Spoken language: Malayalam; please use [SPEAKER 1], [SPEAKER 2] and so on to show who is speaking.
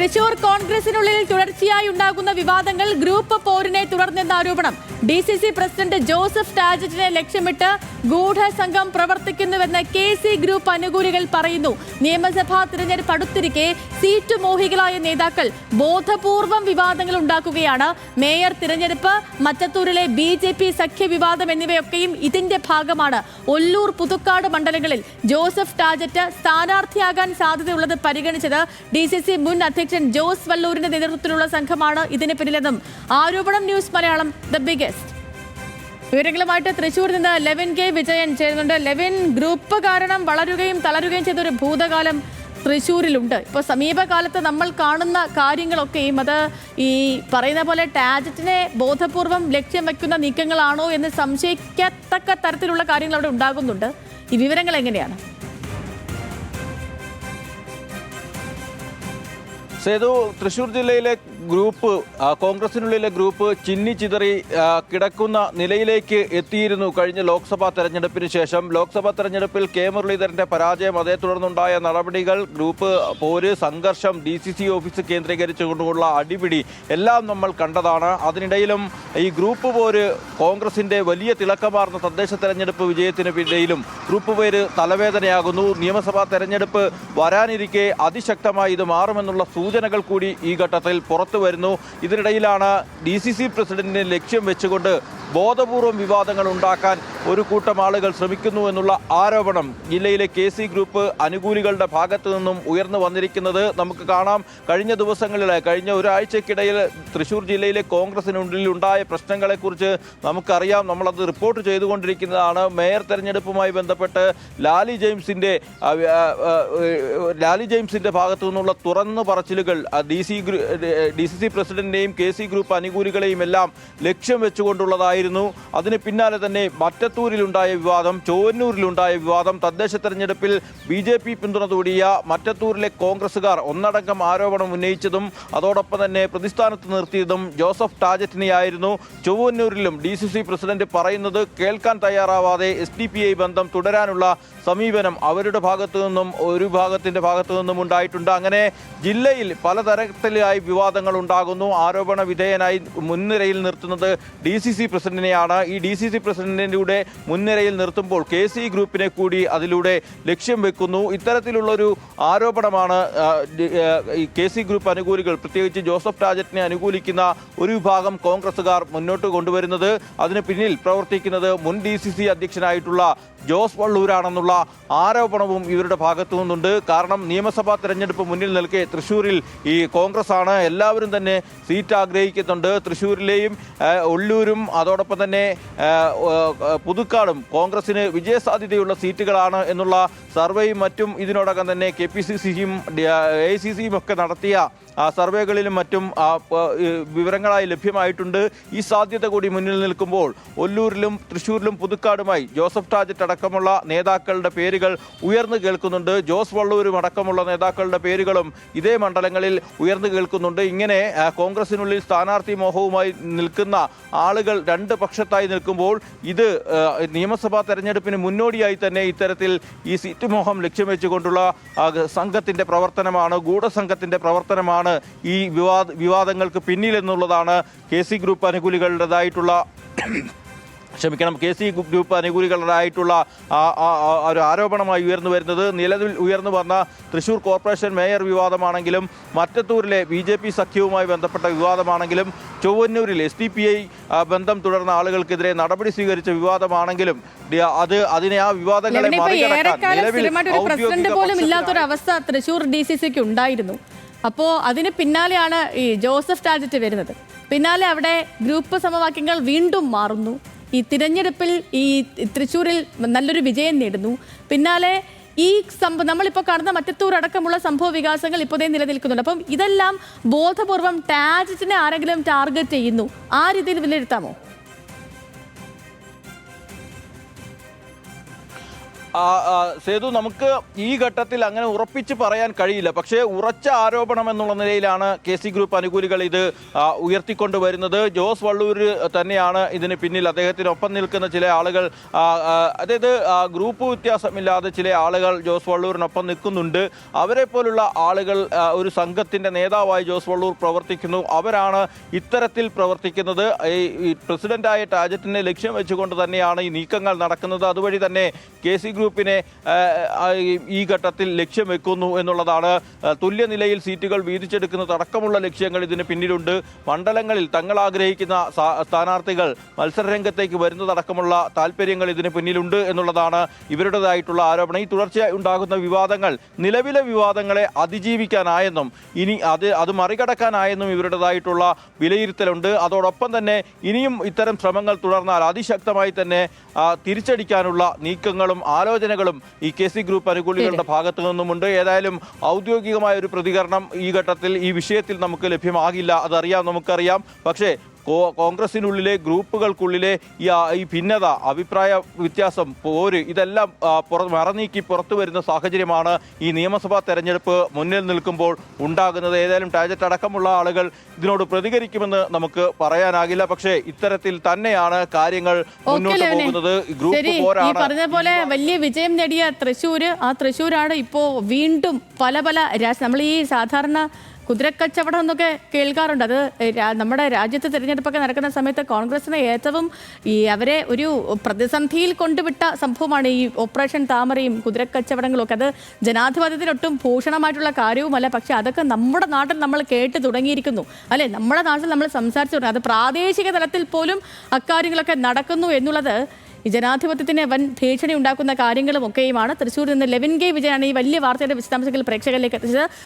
[SPEAKER 1] തൃശൂർ കോൺഗ്രസിനുള്ളിൽ തുടർച്ചയായി ഉണ്ടാകുന്ന വിവാദങ്ങൾ ഗ്രൂപ്പ് പോരിനെ തുടർന്നെന്ന ആരോപണം. DCC പ്രസിഡന്റ് ജോസഫ് ടാജറ്റിനെ ലക്ഷ്യമിട്ട് ഗൂഢസംഘം പ്രവർത്തിക്കുന്നുവെന്ന് KC ഗ്രൂപ്പ് അനുകൂലികൾ പറയുന്നു. നിയമസഭാ തിരഞ്ഞെടുപ്പ് അടുത്തിരിക്കെ സീറ്റ് മോഹികളായ നേതാക്കൾ ബോധപൂർവം വിവാദങ്ങൾ ഉണ്ടാക്കുകയാണ്. മേയർ തിരഞ്ഞെടുപ്പ്, മറ്റത്തൂരിലെ BJP സഖ്യ വിവാദം എന്നിവയൊക്കെയും ഇതിന്റെ ഭാഗമാണ്. ഒല്ലൂർ, പുതുക്കാട് മണ്ഡലങ്ങളിൽ ജോസഫ് ടാജറ്റ് സ്ഥാനാർത്ഥിയാകാൻ സാധ്യതയുള്ളത് പരിഗണിച്ചത് DCC മുൻ അധ്യക്ഷൻ ജോസ് വള്ളൂരിന്റെ നേതൃത്വത്തിലുള്ള സംഘമാണ് ഇതിന് പിന്നിലെന്നും ആരോപണം. News Malayalam the biggest. വിവരങ്ങളുമായിട്ട് തൃശൂരിൽ നിന്ന് ലെവിൻ K വിജയൻ ചേരുന്നുണ്ട്. ലെവിൻ, ഗ്രൂപ്പ് കാരണം വളരുകയും തളരുകയും ചെയ്തൊരു ഭൂതകാലം തൃശ്ശൂരിലുണ്ട്. ഇപ്പോൾ സമീപകാലത്ത് നമ്മൾ കാണുന്ന കാര്യങ്ങളൊക്കെയും അത് ഈ പറയുന്ന പോലെ ടാജറ്റിനെ ബോധപൂർവം ലക്ഷ്യം വയ്ക്കുന്ന നീക്കങ്ങളാണോ എന്ന് സംശയിക്കത്തക്ക തരത്തിലുള്ള കാര്യങ്ങൾ അവിടെ ഉണ്ടാകുന്നുണ്ട്. ഈ വിവരങ്ങൾ എങ്ങനെയാണ്?
[SPEAKER 2] സേതു, തൃശ്ശൂർ ജില്ലയിലെ ഗ്രൂപ്പ്, കോൺഗ്രസിനുള്ളിലെ ഗ്രൂപ്പ് ചിന്നി ചിതറി കിടക്കുന്ന നിലയിലേക്ക് എത്തിയിരുന്നു കഴിഞ്ഞ ലോക്സഭാ തെരഞ്ഞെടുപ്പിന് ശേഷം. ലോക്സഭാ തെരഞ്ഞെടുപ്പിൽ K മുരളീധരന്റെ പരാജയം, അതേ തുടർന്നുണ്ടായ നടപടികൾ, ഗ്രൂപ്പ് പോര്, സംഘർഷം, DCC ഓഫീസ് കേന്ദ്രീകരിച്ചുകൊണ്ടുള്ള അടിപിടി എല്ലാം നമ്മൾ കണ്ടതാണ്. അതിനിടയിലും ഈ ഗ്രൂപ്പ് പോര് കോൺഗ്രസിന്റെ വലിയ തിളക്കമാർന്ന തദ്ദേശ തെരഞ്ഞെടുപ്പ് വിജയത്തിന് പിന്നിലും ഗ്രൂപ്പ് പേര് തലവേദനയാകുന്നു. നിയമസഭാ തെരഞ്ഞെടുപ്പ് വരാനിരിക്കെ അതിശക്തമായി ഇത് മാറുമെന്നുള്ള സൂചനകൾ കൂടി ഈ ഘട്ടത്തിൽ പുറത്തു വരുന്നു. ഇതിനിടയിലാണ് DCC പ്രസിഡന്റിനെ ലക്ഷ്യം വെച്ചുകൊണ്ട് ബോധപൂർവം വിവാദങ്ങൾ ഉണ്ടാക്കാൻ ഒരു കൂട്ടം ആളുകൾ ശ്രമിക്കുന്നു എന്നുള്ള ആരോപണം ജില്ലയിലെ KC ഗ്രൂപ്പ് അനുകൂലികളുടെ ഭാഗത്തു നിന്നും ഉയർന്നു വന്നിരിക്കുന്നത് നമുക്ക് കാണാം. കഴിഞ്ഞ ദിവസങ്ങളിൽ, കഴിഞ്ഞ ഒരാഴ്ചക്കിടയിൽ തൃശ്ശൂർ ജില്ലയിലെ കോൺഗ്രസിനുള്ളിൽ ഉണ്ടായ പ്രശ്നങ്ങളെക്കുറിച്ച് നമുക്കറിയാം. നമ്മളത് റിപ്പോർട്ട് ചെയ്തുകൊണ്ടിരിക്കുന്നതാണ്. മേയർ തെരഞ്ഞെടുപ്പുമായി ബന്ധപ്പെട്ട് ലാലി ജെയിംസിന്റെ ഭാഗത്തു നിന്നുള്ള തുറന്നു പറച്ചിലുകൾ DCC പ്രസിഡന്റിനെയും KC ഗ്രൂപ്പ് അനുകൂലികളെയും എല്ലാം ലക്ഷ്യം വെച്ചുകൊണ്ടുള്ളതായിരുന്നു. അതിന് പിന്നാലെ തന്നെ മറ്റത്തൂരിലുണ്ടായ വിവാദം, ചൊവ്വന്നൂരിലുണ്ടായ വിവാദം, തദ്ദേശ തെരഞ്ഞെടുപ്പിൽ BJP പിന്തുണ തൂടിയ മറ്റത്തൂരിലെ കോൺഗ്രസുകാർ ഒന്നടങ്കം ആരോപണം ഉന്നയിച്ചതും അതോടൊപ്പം തന്നെ പ്രതിസ്ഥാനത്ത് നിർത്തിയതും ജോസഫ് ടാജറ്റിനെയായിരുന്നു. ചൊവ്വന്നൂരിലും DCC പ്രസിഡന്റ് പറയുന്നത് കേൾക്കാൻ തയ്യാറാവാതെ SDPI ബന്ധം തുടരാനുള്ള സമീപനം അവരുടെ ഭാഗത്തു നിന്നും ഒരു ഭാഗത്തിന്റെ ഭാഗത്തു നിന്നും ഉണ്ടായിട്ടുണ്ട്. അങ്ങനെ ജില്ലയിൽ പലതരത്തിലായി വിവാദങ്ങൾ ഉണ്ടാകുന്നു. ആരോപണ വിധേയനായി മുൻനിരയിൽ നിർത്തുന്നത് DCC പ്രസിഡന്റിനെയാണ്. ഈ DCC പ്രസിഡന്റിലൂടെ മുൻനിരയിൽ നിർത്തുമ്പോൾ KC ഗ്രൂപ്പിനെ കൂടി അതിലൂടെ ലക്ഷ്യം വെക്കുന്നു. ഇത്തരത്തിലുള്ളൊരു ആരോപണമാണ് ഈ KC ഗ്രൂപ്പ് അനുകൂലികൾ, പ്രത്യേകിച്ച് ജോസഫ് ടാജറ്റിനെ അനുകൂലിക്കുന്ന ഒരു വിഭാഗം കോൺഗ്രസുകാർ മുന്നോട്ട് കൊണ്ടുവരുന്നത്. അതിന് പിന്നിൽ പ്രവർത്തിക്കുന്നത് മുൻ DCC അധ്യക്ഷനായിട്ടുള്ള ജോസ് വള്ളൂരാണെന്നുള്ള ആരോപണവും ഇവരുടെ ഭാഗത്തു നിന്നുണ്ട്. കാരണം നിയമസഭാ തെരഞ്ഞെടുപ്പ് മുന്നിൽ നിൽക്കെ തൃശ്ശൂരിൽ ഈ കോൺഗ്രസ് ആണ്, എല്ലാവരും തന്നെ സീറ്റ് ആഗ്രഹിക്കുന്നുണ്ട്. തൃശ്ശൂരിലെയും ഒല്ലൂരും അതോടൊപ്പം തന്നെ പുതുക്കാടും കോൺഗ്രസിന് വിജയസാധ്യതയുള്ള സീറ്റുകളാണ് എന്നുള്ള സർവേയും മറ്റും ഇതിനോടകം തന്നെ KPCCയും AICCയും ഒക്കെ നടത്തിയ സർവേകളിലും മറ്റും വിവരങ്ങളായി ലഭ്യമായിട്ടുണ്ട്. ഈ സാധ്യത കൂടി മുന്നിൽ നിൽക്കുമ്പോൾ ഒല്ലൂരിലും തൃശ്ശൂരിലും പുതുക്കാടുമായി ജോസഫ് ടാജറ്റ് അടക്കമുള്ള നേതാക്കളുടെ പേരുകൾ ഉയർന്നു കേൾക്കുന്നുണ്ട്. ജോസ് വള്ളൂരും അടക്കമുള്ള നേതാക്കളുടെ പേരുകളും ഇതേ മണ്ഡലങ്ങളിൽ ഉയർന്നു കേൾക്കുന്നുണ്ട്. ഇങ്ങനെ കോൺഗ്രസിനുള്ളിൽ സ്ഥാനാർത്ഥി മോഹവുമായി നിൽക്കുന്ന ആളുകൾ രണ്ട് പക്ഷത്തായി നിൽക്കുമ്പോൾ ഇത് നിയമസഭാ തെരഞ്ഞെടുപ്പിന് മുന്നോടിയായി തന്നെ ഇത്തരത്തിൽ ഈ സീറ്റ് മോഹം ലക്ഷ്യം വെച്ചുകൊണ്ടുള്ള സംഘത്തിന്റെ പ്രവർത്തനമാണ്, ഗൂഢസംഘത്തിന്റെ പ്രവർത്തനമാണ് ഈ വിവാദങ്ങൾക്ക് പിന്നിലെന്നുള്ളതാണ് KC ഗ്രൂപ്പ് അനുകൂലികളുടേതായിട്ടുള്ള KC ഗ്രൂപ്പ് അനുകൂലികളുടേതായിട്ടുള്ള ഒരു ആരോപണമായി ഉയർന്നു വരുന്നത്. നിലവിൽ ഉയർന്നു വന്ന തൃശ്ശൂർ കോർപ്പറേഷൻ മേയർ വിവാദമാണെങ്കിലും മറ്റത്തൂരിലെ BJP സഖ്യവുമായി ബന്ധപ്പെട്ട വിവാദമാണെങ്കിലും ചൊവ്വന്നൂരിൽ SDPI ബന്ധം തുടർന്ന ആളുകൾക്കെതിരെ നടപടി സ്വീകരിച്ച വിവാദമാണെങ്കിലും അതിനെ ആ വിവാദങ്ങളെ
[SPEAKER 1] പ്രസിഡന്റ് പോലും ഇല്ലാത്തൊരവസ്ഥ തൃശ്ശൂർ DCCക്ക് ഉണ്ടായിരുന്നു. അപ്പോൾ അതിന് പിന്നാലെയാണ് ഈ ജോസഫ് ടാജറ്റ് വരുന്നത്. പിന്നാലെ അവിടെ ഗ്രൂപ്പ് സമവാക്യങ്ങൾ വീണ്ടും മാറുന്നു. ഈ തിരഞ്ഞെടുപ്പിൽ ഈ തൃശ്ശൂരിൽ നല്ലൊരു വിജയം നേടുന്നു. പിന്നാലെ ഈ നമ്മളിപ്പോൾ കാണുന്ന മറ്റത്തൂർ അടക്കമുള്ള സംഭവ വികാസങ്ങൾ ഇപ്പോഴേ നിലനിൽക്കുന്നുണ്ട്. അപ്പം ഇതെല്ലാം ബോധപൂർവം ടാജറ്റിനെ ആരെങ്കിലും ടാർഗറ്റ് ചെയ്യുന്നു, ആ രീതിയിൽ വിലയിരുത്താമോ?
[SPEAKER 2] സേതു, നമുക്ക് ഈ ഘട്ടത്തിൽ അങ്ങനെ ഉറപ്പിച്ച് പറയാൻ കഴിയില്ല. പക്ഷേ ഉറച്ച ആരോപണം എന്നുള്ള നിലയിലാണ് KC ഗ്രൂപ്പ് അനുകൂലികൾ ഇത് ഉയർത്തിക്കൊണ്ടുവരുന്നത്. ജോസ് വള്ളൂർ തന്നെയാണ് ഇതിന് പിന്നിൽ. അദ്ദേഹത്തിനൊപ്പം നിൽക്കുന്ന ചില ആളുകൾ, അതായത് ഗ്രൂപ്പ് വ്യത്യാസമില്ലാതെ ചില ആളുകൾ ജോസ് വള്ളൂരിനൊപ്പം നിൽക്കുന്നുണ്ട്. അവരെ പോലുള്ള ആളുകൾ ഒരു സംഘത്തിന്റെ നേതാവായി ജോസ് വള്ളൂർ പ്രവർത്തിക്കുന്നു. അവരാണ് ഇത്തരത്തിൽ പ്രവർത്തിക്കുന്നത്. ഈ പ്രസിഡന്റായ ടാജറ്റിനെ ലക്ഷ്യം വെച്ചുകൊണ്ട് തന്നെയാണ് ഈ നീക്കങ്ങൾ നടക്കുന്നത്. അതുവഴി തന്നെ KC ഗ്രൂപ്പിനെ ഈ ഘട്ടത്തിൽ ലക്ഷ്യം വെക്കുന്നു എന്നുള്ളതാണ്. തുല്യനിലയിൽ സീറ്റുകൾ വീതിച്ചെടുക്കുന്നതടക്കമുള്ള ലക്ഷ്യങ്ങൾ ഇതിന് പിന്നിലുണ്ട്. മണ്ഡലങ്ങളിൽ തങ്ങൾ ആഗ്രഹിക്കുന്ന സ്ഥാനാർത്ഥികൾ മത്സരരംഗത്തേക്ക് വരുന്നതടക്കമുള്ള താല്പര്യങ്ങൾ ഇതിന് പിന്നിലുണ്ട് എന്നുള്ളതാണ് ഇവരുടേതായിട്ടുള്ള ആരോപണം. ഈ തുടർച്ചയായി ഉണ്ടാകുന്ന വിവാദങ്ങൾ നിലവിലെ വിവാദങ്ങളെ അതിജീവിക്കാനായെന്നും ഇനി അത് മറികടക്കാനായെന്നും ഇവരുടേതായിട്ടുള്ള വിലയിരുത്തലുണ്ട്. അതോടൊപ്പം തന്നെ ഇനിയും ഇത്തരം ശ്രമങ്ങൾ തുടർന്നാൽ അതിശക്തമായി തന്നെ തിരിച്ചടിക്കാനുള്ള നീക്കങ്ങളും ആലോചനകളും ഈ KC ഗ്രൂപ്പ് അനുകൂലികളുടെ ഭാഗത്തു നിന്നുമുണ്ട്. ഏതായാലും ഔദ്യോഗികമായ ഒരു പ്രതികരണം ഈ ഘട്ടത്തിൽ ഈ വിഷയത്തിൽ നമുക്ക് ലഭ്യമാകില്ല, നമുക്കറിയാം. പക്ഷേ കോൺഗ്രസിനുള്ളിലെ ഗ്രൂപ്പുകൾക്കുള്ളിലെ ഈ ഭിന്നത, അഭിപ്രായ വ്യത്യാസം, പോര്, ഇതെല്ലാം മറനീക്കി പുറത്തു വരുന്ന സാഹചര്യമാണ് ഈ നിയമസഭാ തെരഞ്ഞെടുപ്പ് മുന്നിൽ നിൽക്കുമ്പോൾ ഉണ്ടാകുന്നത്. ഏതായാലും ടാജറ്റ് അടക്കമുള്ള ആളുകൾ ഇതിനോട് പ്രതികരിക്കുമെന്ന് നമുക്ക് പറയാനാകില്ല. പക്ഷേ ഇത്തരത്തിൽ തന്നെയാണ് കാര്യങ്ങൾ മുന്നോട്ട് പോകുന്നത്. ഗ്രൂപ്പ് പോരാണ്.
[SPEAKER 1] പറഞ്ഞ പോലെ വലിയ വിജയം നേടിയ തൃശ്ശൂരാണ് ഇപ്പോ വീണ്ടും പല നമ്മൾ ഈ സാധാരണ കുതിരക്കച്ചവടം എന്നൊക്കെ കേൾക്കാറുണ്ട്. അത് നമ്മുടെ രാജ്യത്ത് തിരഞ്ഞെടുപ്പൊക്കെ നടക്കുന്ന സമയത്ത് കോൺഗ്രസിനെ ഏറ്റവും അവരെ ഒരു പ്രതിസന്ധിയിൽ കൊണ്ടുവിട്ട സംഭവമാണ് ഈ ഓപ്പറേഷൻ താമരയും കുതിരക്കച്ചവടങ്ങളും ഒക്കെ. അത് ജനാധിപത്യത്തിനൊട്ടും ഭൂഷണമായിട്ടുള്ള കാര്യവുമല്ല. പക്ഷെ അതൊക്കെ നമ്മുടെ നാട്ടിൽ നമ്മൾ കേട്ട് തുടങ്ങിയിരിക്കുന്നു, അല്ലെ? നമ്മുടെ നാട്ടിൽ നമ്മൾ സംസാരിച്ചു തുടങ്ങി. അത് പ്രാദേശിക തലത്തിൽ പോലും അക്കാര്യങ്ങളൊക്കെ നടക്കുന്നു എന്നുള്ളത് ഈ ജനാധിപത്യത്തിന് വൻ ഭീഷണി ഉണ്ടാക്കുന്ന കാര്യങ്ങളും ഒക്കെയുമാണ്. തൃശ്ശൂരിൽ നിന്ന് ലെവിൻ കെ വിജയനാണ് ഈ വലിയ വാർത്തയുടെ വിശദാംശങ്ങൾ പ്രേക്ഷകരിലേക്ക് എത്തിച്ചത്.